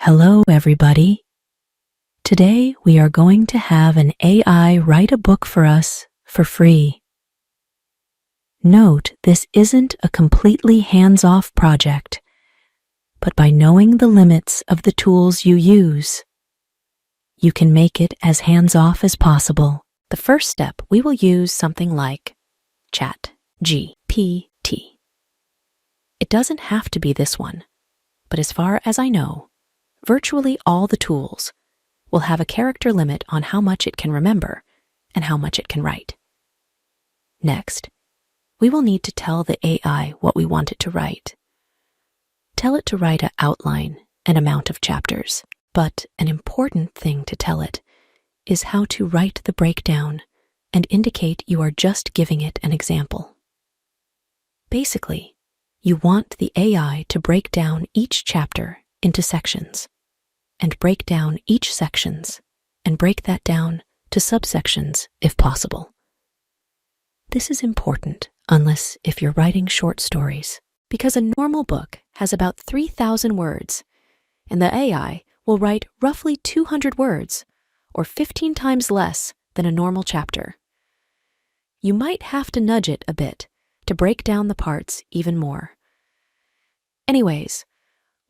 Hello, everybody. Today we are going to have an AI write a book for us for free. Note, this isn't a completely hands-off project, but by knowing the limits of the tools you use, you can make it as hands-off as possible. The first step, we will use something like ChatGPT. It doesn't have to be this one, but as far as I know, virtually all the tools will have a character limit on how much it can remember and how much it can write. Next, we will need to tell the AI what we want it to write. Tell it to write an outline and amount of chapters, but an important thing to tell it is how to write the breakdown and indicate you are just giving it an example. Basically, you want the AI to break down each chapter into sections, and break down each sections, and break that down to subsections if possible. This is important unless if you're writing short stories, because a normal book has about 3,000 words, and the AI will write roughly 200 words, or 15 times less than a normal chapter. You might have to nudge it a bit to break down the parts even more. Anyways,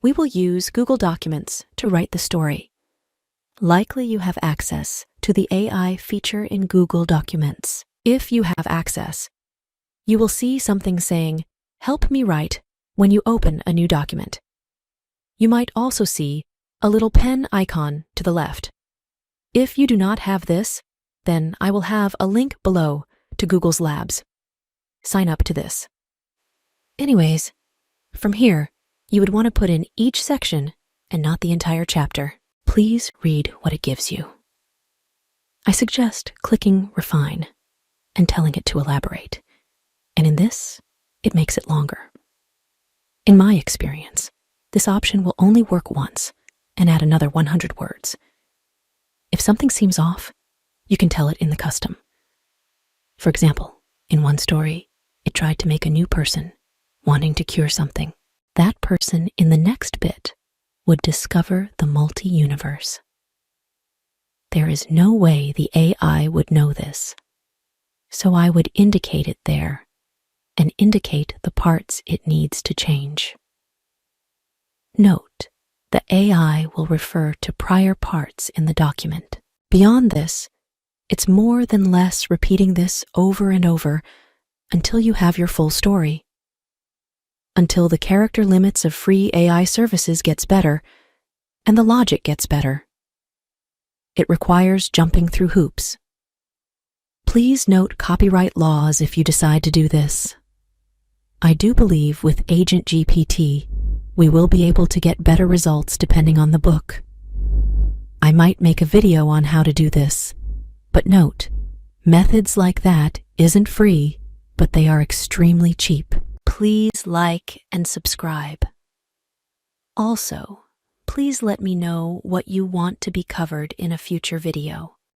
we will use Google Documents to write the story. Likely you have access to the AI feature in Google Documents. If you have access, you will see something saying, "Help me write," when you open a new document. You might also see a little pen icon to the left. If you do not have this, then I will have a link below to Google's Labs. Sign up to this. Anyways, from here, you would want to put in each section and not the entire chapter. Please read what it gives you. I suggest clicking Refine and telling it to elaborate. And in this, it makes it longer. In my experience, this option will only work once and add another 100 words. If something seems off, you can tell it in the custom. For example, in one story, it tried to make a new person wanting to cure something. That person in the next bit would discover the multi-universe. There is no way the AI would know this, so I would indicate it there and indicate the parts it needs to change. Note, the AI will refer to prior parts in the document. Beyond this, it's more than less repeating this over and over until you have your full story. Until the character limits of free AI services gets better and the logic gets better. It requires jumping through hoops. Please note copyright laws if you decide to do this. I do believe with Agent GPT, we will be able to get better results depending on the book. I might make a video on how to do this, but note, methods like that isn't free, but they are extremely cheap. Please like and subscribe. Also, please let me know what you want to be covered in a future video.